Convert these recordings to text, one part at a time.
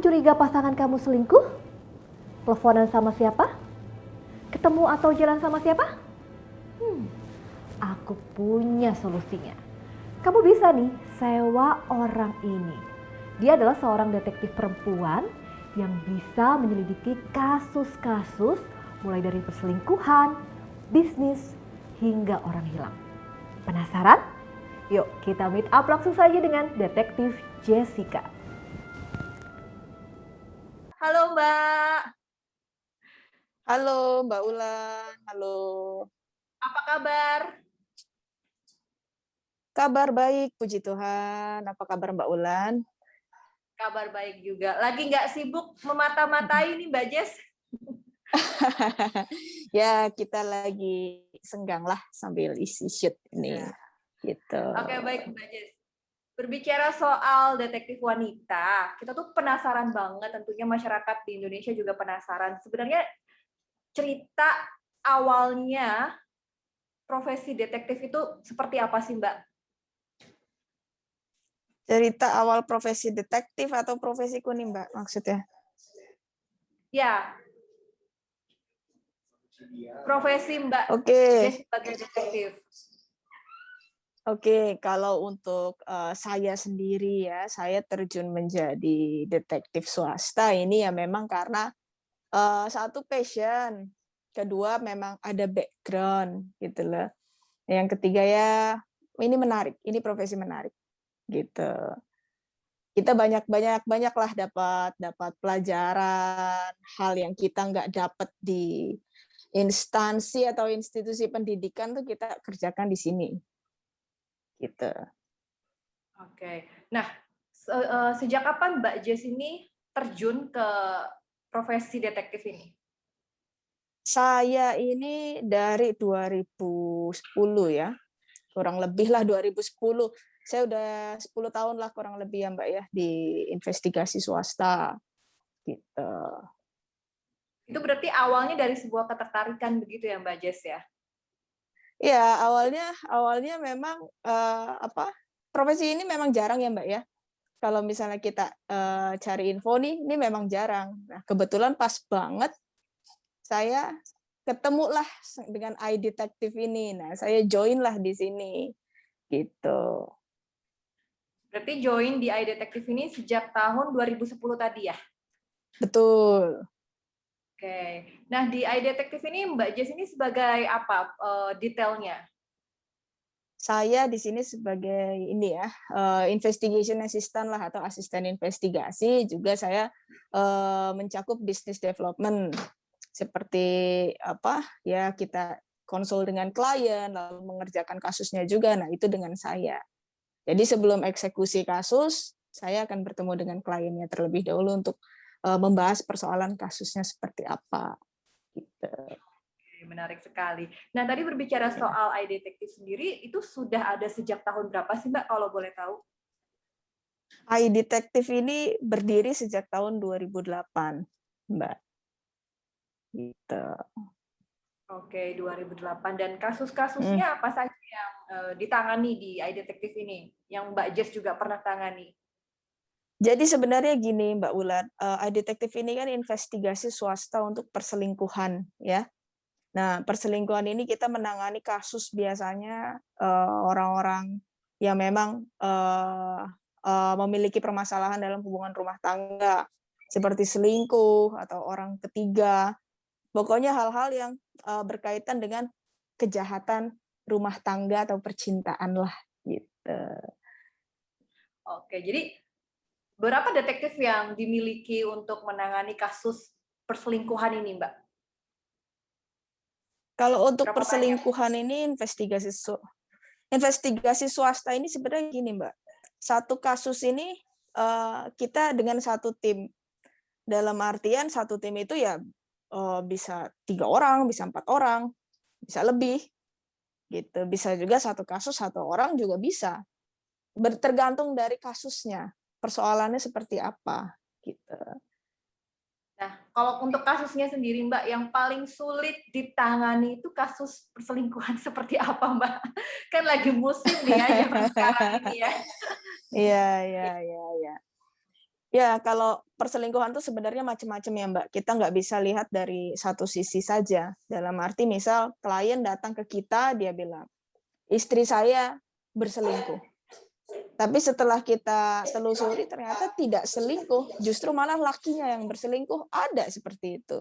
curiga pasangan kamu selingkuh? Teleponan sama siapa? Ketemu atau jalan sama siapa? Aku punya solusinya. Kamu bisa nih sewa orang ini. Dia adalah seorang detektif perempuan yang bisa menyelidiki kasus-kasus mulai dari perselingkuhan, bisnis, hingga orang hilang. Penasaran? Yuk kita meet up langsung saja dengan detektif Jessica. Halo Mbak. Halo Mbak Ulan, halo. Apa kabar? Kabar baik, puji Tuhan. Apa kabar Mbak Ulan? Kabar baik juga. Lagi nggak sibuk memata-matai nih Mbak Jess? Ya, kita lagi senggang lah sambil isi shoot ini. Gitu. Oke, baik Mbak Jess. Berbicara soal detektif wanita, kita tuh penasaran banget, tentunya masyarakat di Indonesia juga penasaran. Sebenarnya cerita awalnya profesi detektif itu seperti apa sih Mbak? Cerita awal profesi detektif atau profesiku nih Mbak maksudnya? Ya, profesi Mbak Oke. Jess sebagai detektif. Oke, kalau untuk saya sendiri ya, saya terjun menjadi detektif swasta ini ya memang karena satu passion, kedua memang ada background gitu loh. Yang ketiga ya ini menarik, ini profesi menarik gitu. Kita banyaklah dapat pelajaran, hal yang kita nggak dapat di instansi atau institusi pendidikan tuh kita kerjakan di sini. Gitu. Oke. Nah, sejak kapan Mbak Jess ini terjun ke profesi detektif ini? Saya ini dari 2010 ya, kurang lebih lah 2010. Saya udah 10 tahun lah kurang lebih ya Mbak ya, di investigasi swasta, gitu. Itu berarti awalnya dari sebuah ketertarikan begitu ya Mbak Jess ya? Ya awalnya memang, profesi ini memang jarang ya Mbak ya, kalau misalnya kita, cari info nih, ini memang jarang. Nah kebetulan pas banget saya ketemulah dengan iDetective ini. Nah, saya join-lah di sini, gitu. Berarti join di iDetective ini sejak tahun 2010 tadi ya? Betul. Oke. Nah, di iDetective ini Mbak Jess ini sebagai apa detailnya? Saya di sini sebagai ini ya, investigation assistant lah atau asisten investigasi, juga saya, mencakup business development. Seperti apa, ya kita konsul dengan klien, lalu mengerjakan kasusnya juga, nah itu dengan saya. Jadi sebelum eksekusi kasus, saya akan bertemu dengan kliennya terlebih dahulu untuk membahas persoalan kasusnya seperti apa, gitu. Menarik sekali. Nah, tadi berbicara soal iDetective sendiri, itu sudah ada sejak tahun berapa sih Mbak, kalau boleh tahu? iDetective ini berdiri sejak tahun 2008, Mbak. Gitu. Oke, 2008. Dan kasus-kasusnya apa saja yang ditangani di iDetective ini, yang Mbak Jess juga pernah tangani? Jadi sebenarnya gini Mbak Ulan, iDetective ini kan investigasi swasta untuk perselingkuhan ya. Nah, perselingkuhan ini kita menangani kasus biasanya orang-orang yang memang memiliki permasalahan dalam hubungan rumah tangga, seperti selingkuh atau orang ketiga. Pokoknya hal-hal yang berkaitan dengan kejahatan rumah tangga atau percintaan lah gitu. Oke, jadi berapa detektif yang dimiliki untuk menangani kasus perselingkuhan ini, Mbak? Kalau untuk Berapa banyak? perselingkuhan ini investigasi swasta ini sebenarnya gini Mbak, satu kasus ini kita dengan satu tim. Dalam artian satu tim itu ya bisa 3 orang, bisa 4 orang, bisa lebih gitu. Bisa juga satu kasus 1 orang juga bisa. Tergantung dari kasusnya, persoalannya seperti apa gitu. Nah, kalau untuk kasusnya sendiri, Mbak, yang paling sulit ditangani itu kasus perselingkuhan seperti apa, Mbak? Kan lagi musim nih ya, zaman sekarang ini ya. Iya iya iya iya. Ya, kalau perselingkuhan tuh sebenarnya macam-macam ya, Mbak. Kita nggak bisa lihat dari satu sisi saja. Dalam arti misal klien datang ke kita, dia bilang, istri saya berselingkuh. Tapi setelah kita telusuri ternyata tidak selingkuh, justru malah lakinya yang berselingkuh, ada seperti itu.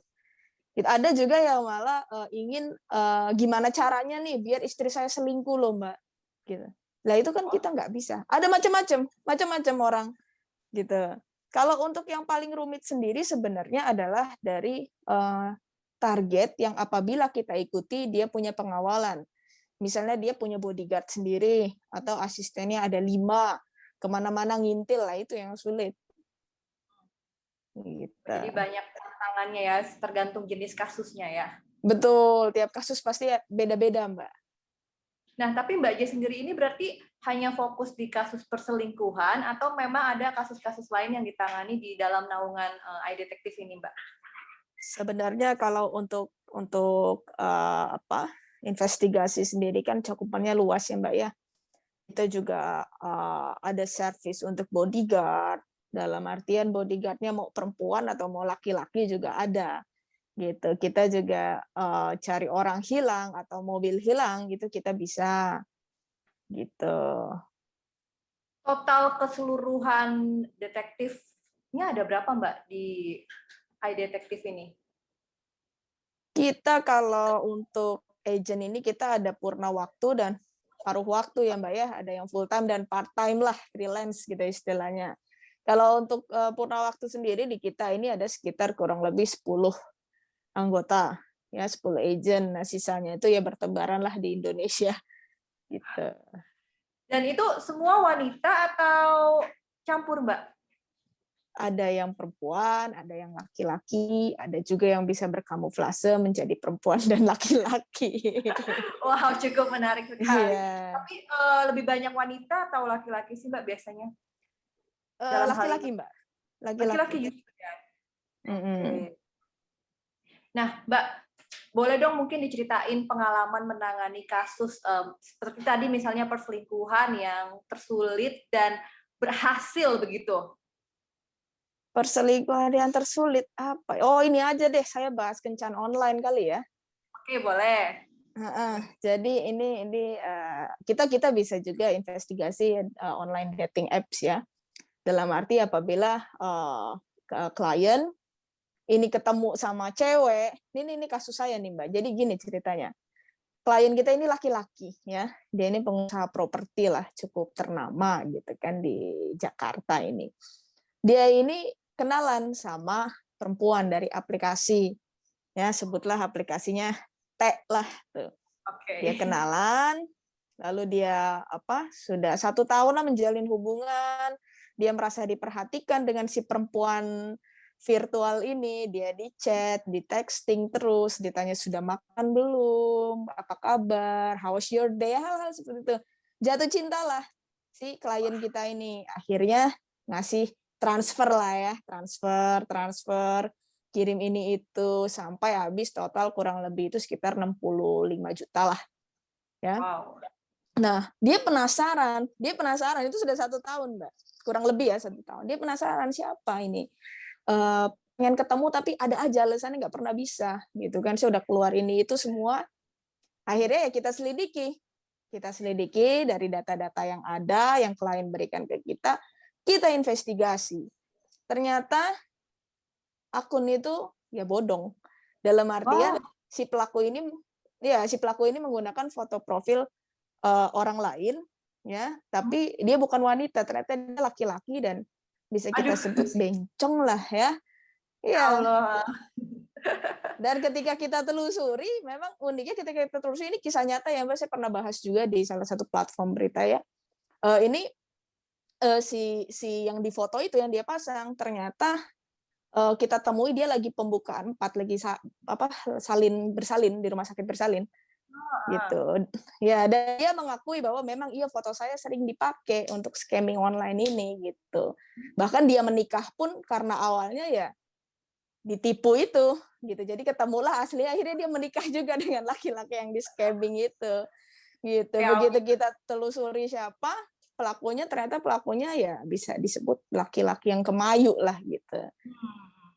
Ada juga yang malah ingin gimana caranya nih biar istri saya selingkuh loh, Mbak. Gitu. Lah itu kan kita nggak bisa. Ada macam-macam orang gitu. Kalau untuk yang paling rumit sendiri sebenarnya adalah dari target yang apabila kita ikuti dia punya pengawalan. Misalnya dia punya bodyguard sendiri atau asistennya ada 5, kemana-mana ngintil lah itu yang sulit. Gitu. Jadi banyak tantangannya ya, tergantung jenis kasusnya ya. Betul, tiap kasus pasti beda-beda, Mbak. Nah, tapi Mbak J sendiri ini berarti hanya fokus di kasus perselingkuhan atau memang ada kasus-kasus lain yang ditangani di dalam naungan iDetective ini, Mbak? Sebenarnya kalau untuk investigasi sendiri kan cakupannya luas ya, Mbak ya. Kita juga ada service untuk bodyguard, dalam artian bodyguardnya mau perempuan atau mau laki-laki juga ada. Gitu. Kita juga cari orang hilang atau mobil hilang gitu kita bisa. Gitu. Total keseluruhan detektifnya ada berapa, Mbak, di iDetective ini? Kita kalau untuk agent ini kita ada purna waktu dan paruh waktu ya, Mbak ya. Ada yang full time dan part time lah, freelance gitu istilahnya. Kalau untuk purna waktu sendiri di kita ini ada sekitar kurang lebih 10 anggota, ya 10 agent. Nah, sisanya itu ya bertebaran lah di Indonesia gitu. Dan itu semua wanita atau campur, Mbak? Ada yang perempuan, ada yang laki-laki, ada juga yang bisa berkamuflase menjadi perempuan dan laki-laki. Wow, cukup menarik sekali. Iya. Tapi lebih banyak wanita atau laki-laki sih, Mbak, biasanya? Laki-laki, Mbak. Laki-laki justru ya. Oke. Nah, Mbak, boleh dong mungkin diceritain pengalaman menangani kasus seperti tadi misalnya perselingkuhan yang tersulit dan berhasil begitu. Perselingkuhan yang tersulit apa? Oh, ini aja deh, saya bahas kencan online kali ya. Oke, boleh. Jadi ini kita bisa juga investigasi online dating apps ya. Dalam arti apabila klien ini ketemu sama cewek, ini kasus saya nih Mbak. Jadi gini ceritanya. Klien kita ini laki-laki ya. Dia ini pengusaha properti lah, cukup ternama gitu kan di Jakarta ini. Dia ini kenalan sama perempuan dari aplikasi. Ya, sebutlah aplikasinya T lah tuh. Oke. Dia kenalan, lalu dia sudah 1 tahun lah menjalin hubungan. Dia merasa diperhatikan dengan si perempuan virtual ini, dia di chat, di texting terus, ditanya sudah makan belum, apa kabar, how's your day, hal-hal seperti itu. Jatuh cinta lah si klien kita ini. Akhirnya ngasih transfer lah ya, transfer, kirim ini itu sampai habis total kurang lebih itu sekitar 65 juta lah. Ya. Wow. Nah, dia penasaran itu sudah 1 tahun, Mbak, kurang lebih ya 1 tahun. Dia penasaran siapa ini. Pengen ketemu tapi ada aja alasannya nggak pernah bisa gitu kan. Saya udah keluar ini itu semua. Akhirnya ya kita selidiki dari data-data yang ada yang klien berikan ke kita investigasi. Ternyata akun itu ya bodong. Dalam artian si pelaku ini menggunakan foto profil orang lain ya, tapi dia bukan wanita, ternyata dia laki-laki dan bisa kita sebut bencong lah ya. Iya. Allah. Dan ketika kita telusuri, memang uniknya ketika kita telusuri ini kisah nyata yang saya pernah bahas juga di salah satu platform berita ya. Ini si yang difoto itu yang dia pasang ternyata kita temui dia lagi pembukaan 4 lagi bersalin di rumah sakit bersalin. Gitu. Ya, dan dia mengakui bahwa memang iya foto saya sering dipakai untuk scamming online ini gitu. Bahkan dia menikah pun karena awalnya ya ditipu itu gitu. Jadi ketemulah asli, akhirnya dia menikah juga dengan laki-laki yang di scamming itu. Gitu. Begitu kita telusuri siapa, ternyata pelakunya ya bisa disebut laki-laki yang kemayu lah gitu.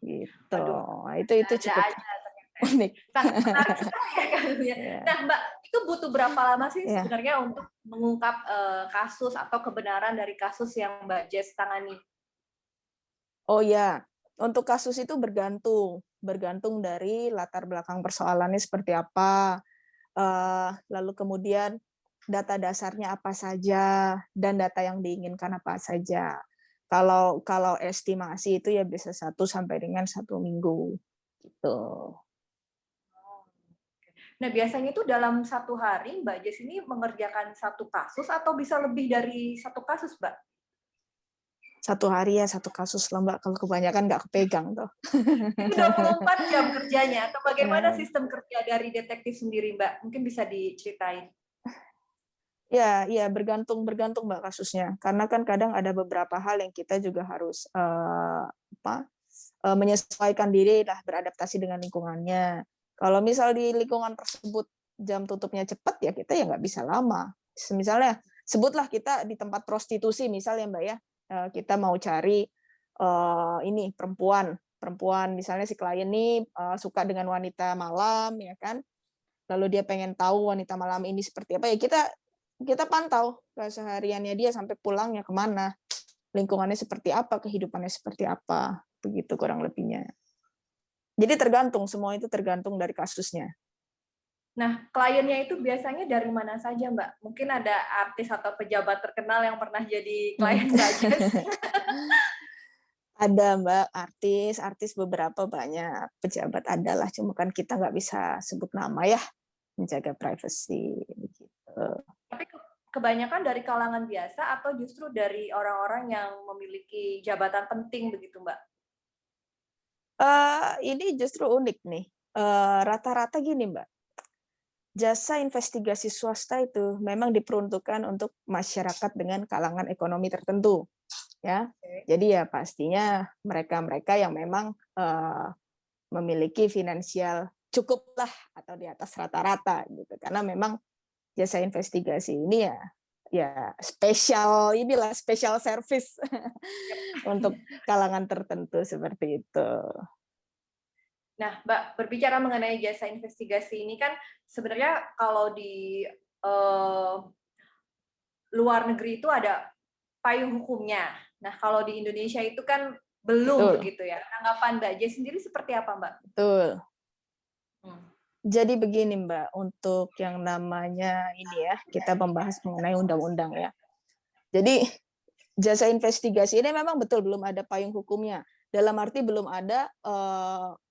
Gitu. Waduh, Itu ada cukup aja ternyata. unik. Sangat menarik sekali ya kasusnya. Ya. Nah, Mbak, itu butuh berapa lama sih Ya. sebenarnya untuk mengungkap kasus atau kebenaran dari kasus yang Mbak Jess tangani? Oh ya, untuk kasus itu bergantung dari latar belakang persoalannya seperti apa, lalu kemudian data dasarnya apa saja, dan data yang diinginkan apa saja. Kalau estimasi itu ya bisa 1 sampai dengan 1 minggu gitu. Nah, biasanya itu dalam 1 hari Mbak Jess ini mengerjakan 1 kasus atau bisa lebih dari 1 kasus, Mbak? 1 hari ya 1 kasus lah Mbak, kalau kebanyakan nggak kepegang tuh. Itu 24 jam kerjanya atau bagaimana Ya. sistem kerja dari detektif sendiri, Mbak? Mungkin bisa diceritain. Ya, bergantung Mbak kasusnya. Karena kan kadang ada beberapa hal yang kita juga harus menyesuaikan diri lah, beradaptasi dengan lingkungannya. Kalau misal di lingkungan tersebut jam tutupnya cepat ya kita ya nggak bisa lama. Misalnya sebutlah kita di tempat prostitusi misalnya Mbak ya, kita mau cari ini perempuan misalnya si klien ini suka dengan wanita malam ya kan, lalu dia pengen tahu wanita malam ini seperti apa ya kita pantau kesehariannya dia sampai pulangnya kemana, lingkungannya seperti apa, kehidupannya seperti apa, begitu kurang lebihnya. Jadi semua itu tergantung dari kasusnya. Nah, kliennya itu biasanya dari mana saja, Mbak? Mungkin ada artis atau pejabat terkenal yang pernah jadi klien Mbak Jess. Ada Mbak, artis beberapa banyak, pejabat adalah, cuma kan kita nggak bisa sebut nama ya, menjaga privasi. Gitu. Tapi kebanyakan dari kalangan biasa atau justru dari orang-orang yang memiliki jabatan penting begitu, Mbak? Ini justru unik nih. Rata-rata gini Mbak, jasa investigasi swasta itu memang diperuntukkan untuk masyarakat dengan kalangan ekonomi tertentu, ya. Jadi ya pastinya mereka-mereka yang memang memiliki finansial cukuplah atau di atas rata-rata gitu. Karena memang jasa investigasi ini ya special service untuk kalangan tertentu seperti itu. Nah, Mbak, berbicara mengenai jasa investigasi ini kan sebenarnya kalau di luar negeri itu ada payung hukumnya. Nah, kalau di Indonesia itu kan belum Betul. begitu ya. Tanggapan Mbak Jess sendiri seperti apa, Mbak? Betul. Jadi begini Mbak, untuk yang namanya ini ya, kita membahas mengenai undang-undang ya. Jadi jasa investigasi ini memang betul belum ada payung hukumnya. Dalam arti belum ada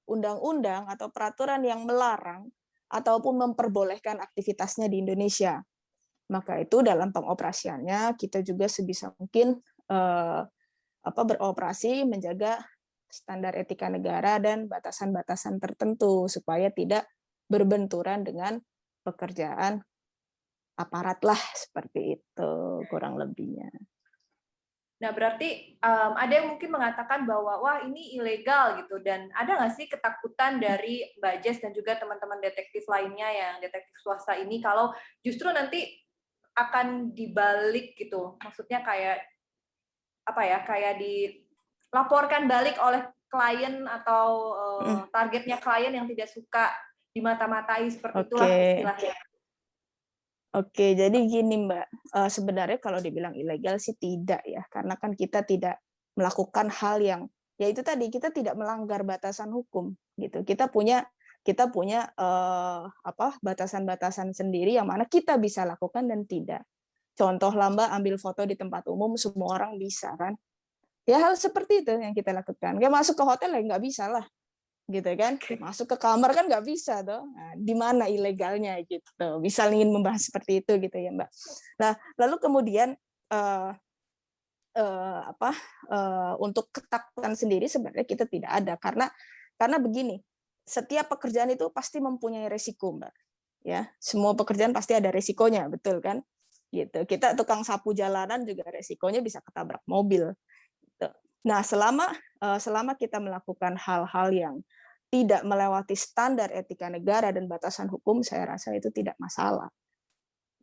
undang-undang atau peraturan yang melarang ataupun memperbolehkan aktivitasnya di Indonesia. Maka itu dalam pengoperasiannya kita juga sebisa mungkin beroperasi menjaga standar etika negara dan batasan-batasan tertentu supaya tidak berbenturan dengan pekerjaan aparat lah, seperti itu kurang lebihnya. Nah, berarti ada yang mungkin mengatakan bahwa wah ini ilegal gitu, dan ada nggak sih ketakutan dari Mbak Jess dan juga teman-teman detektif lainnya yang detektif swasta ini kalau justru nanti akan dibalik gitu, maksudnya kayak apa ya, kayak dilaporkan balik oleh klien atau targetnya klien yang tidak suka dimata-matai seperti itulah istilahnya. Oke, jadi gini Mbak, sebenarnya kalau dibilang ilegal sih tidak ya, karena kan kita tidak melakukan hal yang, ya itu tadi kita tidak melanggar batasan hukum gitu. Kita punya batasan-batasan sendiri yang mana kita bisa lakukan dan tidak. Contoh lah Mbak, ambil foto di tempat umum semua orang bisa kan? Ya hal seperti itu yang kita lakukan. Kayak masuk ke hotel ya nggak bisa lah, gitu kan? Masuk ke kamar kan nggak bisa tuh. Nah, di mana ilegalnya gitu? Bisa ingin membahas seperti itu gitu ya Mbak. Nah lalu kemudian untuk ketakutan sendiri sebenarnya kita tidak ada karena begini, setiap pekerjaan itu pasti mempunyai resiko Mbak. Ya, semua pekerjaan pasti ada resikonya, betul kan? Gitu. Kita tukang sapu jalanan juga resikonya bisa ketabrak mobil. Nah, selama kita melakukan hal-hal yang tidak melewati standar etika negara dan batasan hukum, saya rasa itu tidak masalah.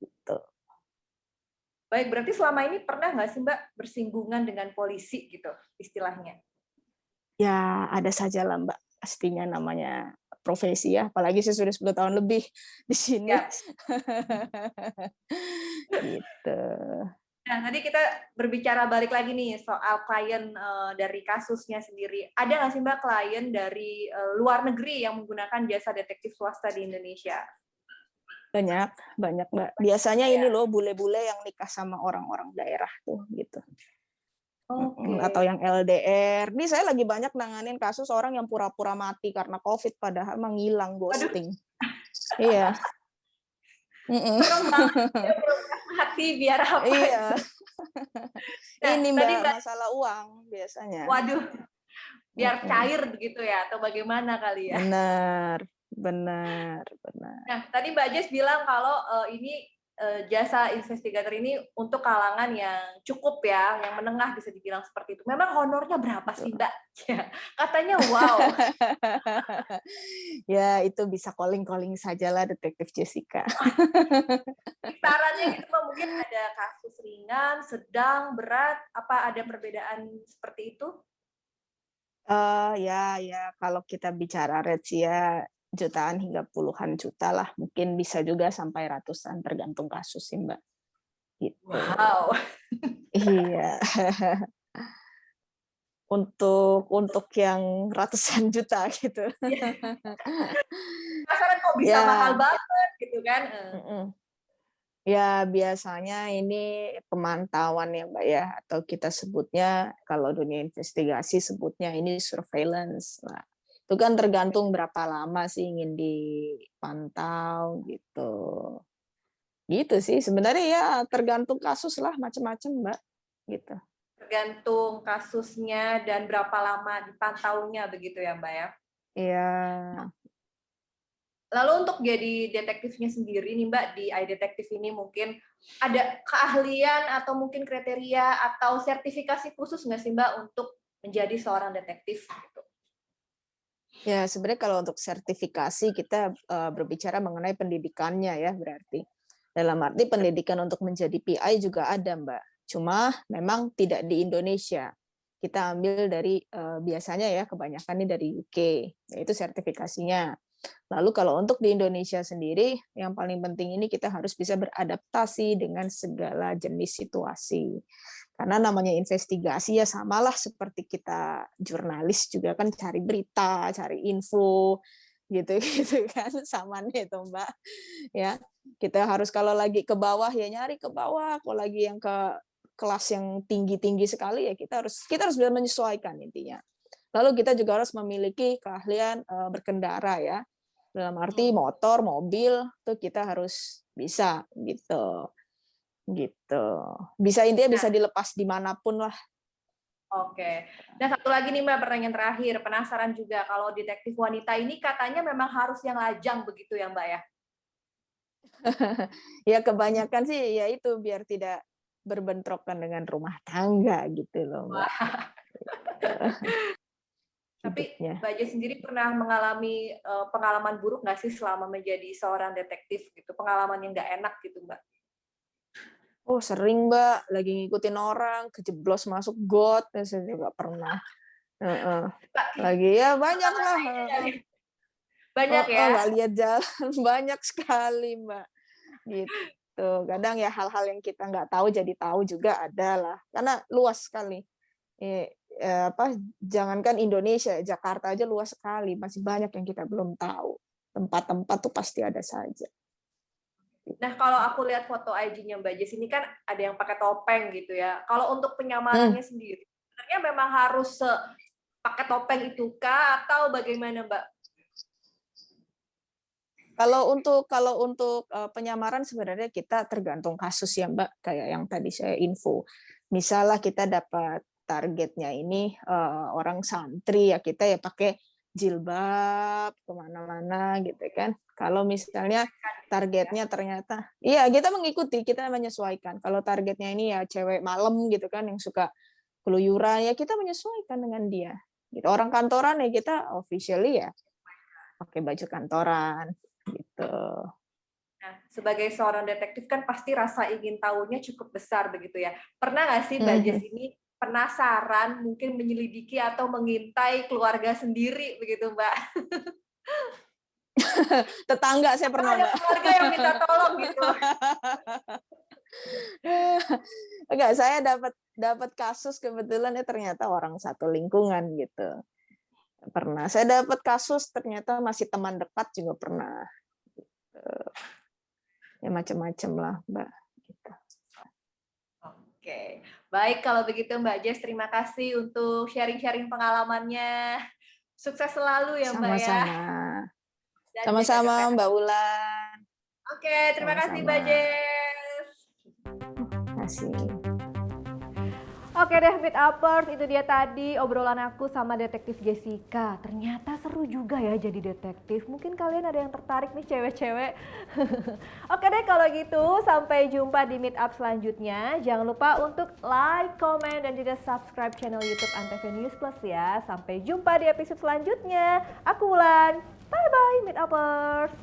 Gitu. Baik, berarti selama ini pernah nggak sih Mbak bersinggungan dengan polisi gitu istilahnya? Ya, ada saja lah Mbak, pastinya namanya profesi ya, apalagi saya sudah 10 tahun lebih di sini. Ya. Gitu. Nah, tadi kita berbicara balik lagi nih soal klien dari kasusnya sendiri. Ada nggak sih Mbak klien dari luar negeri yang menggunakan jasa detektif swasta di Indonesia? Banyak, banyak Mbak. Biasanya Ya. ini loh bule-bule yang nikah sama orang-orang daerah tuh gitu. Oke. Atau yang LDR. Ini saya lagi banyak nanganin kasus orang yang pura-pura mati karena COVID padahal menghilang Waduh, ghosting. Iya. serem banget ya pura-pura mati biar apa Iya. itu. Nah, Ini tadi Mbak Mbak, masalah uang biasanya. waduh, biar cair begitu ya atau bagaimana kali ya? Benar, benar, benar. Nah, tadi Mbak Jess bilang kalau ini jasa investigator ini untuk kalangan yang cukup ya, yang menengah bisa dibilang seperti itu. Memang honornya berapa sih Mbak? Ya, katanya wow. Ya itu bisa calling-calling sajalah Detektif Jessica. Kisarannya gitu Mbak, mungkin ada kasus ringan, sedang, berat, apa ada perbedaan seperti itu? Ya kalau kita bicara rates ya jutaan hingga puluhan juta lah, mungkin bisa juga sampai ratusan tergantung kasus sih Mbak. Gitu. Wow. Iya. Untuk yang ratusan juta gitu. Penasaran kok bisa Ya. mahal banget gitu kan? Ya biasanya ini pemantauan ya Mbak ya, atau kita sebutnya kalau dunia investigasi sebutnya ini surveillance. Nah, itu kan tergantung berapa lama sih ingin dipantau gitu. Gitu sih sebenarnya ya tergantung kasus lah macam-macam Mbak gitu. Tergantung kasusnya dan berapa lama dipantaunya begitu ya Mbak ya? Iya. Lalu untuk jadi detektifnya sendiri nih Mbak, di iDetektif ini mungkin ada keahlian atau mungkin kriteria atau sertifikasi khusus nggak sih Mbak untuk menjadi seorang detektif? Gitu? Ya sebenarnya kalau untuk sertifikasi kita berbicara mengenai pendidikannya ya berarti. Dalam arti pendidikan untuk menjadi PI juga ada Mbak. Cuma memang tidak di Indonesia. Kita ambil dari biasanya ya kebanyakan ini dari UK, yaitu sertifikasinya. Lalu kalau untuk di Indonesia sendiri, yang paling penting ini kita harus bisa beradaptasi dengan segala jenis situasi. Karena namanya investigasi ya samalah seperti kita jurnalis juga kan cari berita, cari info, gitu-gitu kan sama nih itu Mbak. Ya, kita harus kalau lagi ke bawah ya nyari ke bawah, kalau lagi yang ke kelas yang tinggi-tinggi sekali ya kita harus bisa menyesuaikan intinya. Lalu kita juga harus memiliki keahlian berkendara ya. Dalam arti motor, mobil tuh kita harus bisa gitu. Gitu. Bisa intinya bisa dilepas dimanapun lah. Oke. Dan satu lagi nih Mbak, pertanyaan terakhir. Penasaran juga kalau detektif wanita ini katanya memang harus yang lajang begitu ya Mbak ya? Ya kebanyakan sih ya itu biar tidak berbentrokan dengan rumah tangga gitu loh Mbak. Tapi Hidupnya. Mbak Jess sendiri pernah mengalami pengalaman buruk nggak sih selama menjadi seorang detektif gitu? Pengalaman yang nggak enak gitu Mbak? Oh sering Mbak, lagi ngikutin orang, kejeblos masuk got, saya juga pernah. Lagi ya banyak lah. Banyak ya? Nggak lihat jalan, banyak sekali Mbak. Gitu. Kadang ya hal-hal yang kita nggak tahu jadi tahu juga ada lah. Karena luas sekali. Jangankan Indonesia, Jakarta aja luas sekali, masih banyak yang kita belum tahu. Tempat-tempat tuh pasti ada saja. Nah, kalau aku lihat foto IG-nya Mbak Jess ini kan ada yang pakai topeng gitu ya. Kalau untuk penyamarannya sendiri, sebenarnya memang harus pakai topeng itu kah atau bagaimana Mbak? Kalau untuk penyamaran sebenarnya kita tergantung kasus ya Mbak, kayak yang tadi saya info. Misalnya kita dapat targetnya ini orang santri ya kita ya pakai jilbab kemana-mana gitu kan. Kalau misalnya targetnya ternyata, iya kita mengikuti, kita menyesuaikan. Kalau targetnya ini ya cewek malam gitu kan yang suka keluyuran ya kita menyesuaikan dengan dia. Gitu. Orang kantoran ya kita officially ya pakai baju kantoran gitu. Nah, sebagai seorang detektif kan pasti rasa ingin tahunya cukup besar begitu ya. Pernah nggak sih Mbak Jess Mhm. ini penasaran, mungkin menyelidiki atau mengintai keluarga sendiri begitu Mbak? Tetangga saya Atau pernah, ada Mbak. keluarga yang minta tolong gitu? Enggak, saya dapat dapat kasus kebetulan ternyata orang satu lingkungan gitu. Pernah. Saya dapat kasus ternyata masih teman dekat juga pernah. Ya macam-macam lah, Mbak. Gitu. Oke, baik kalau begitu Mbak Jess, terima kasih untuk sharing-sharing pengalamannya. Sukses selalu ya Mbak ya, Sama-sama. dan jaga Sama-sama kesehatan. Mbak Ulan. Oke, terima kasih Mbak Sama-sama. Jess. Terima kasih. Oke deh, Meet Uppers, itu dia tadi obrolan aku sama detektif Jessica. Ternyata seru juga ya jadi detektif. Mungkin kalian ada yang tertarik nih cewek-cewek. Oke deh kalau gitu, sampai jumpa di Meet Up selanjutnya. Jangan lupa untuk like, comment, dan juga subscribe channel YouTube Antv News Plus ya. Sampai jumpa di episode selanjutnya. Aku Wulan. Bye-bye Meet Uppers.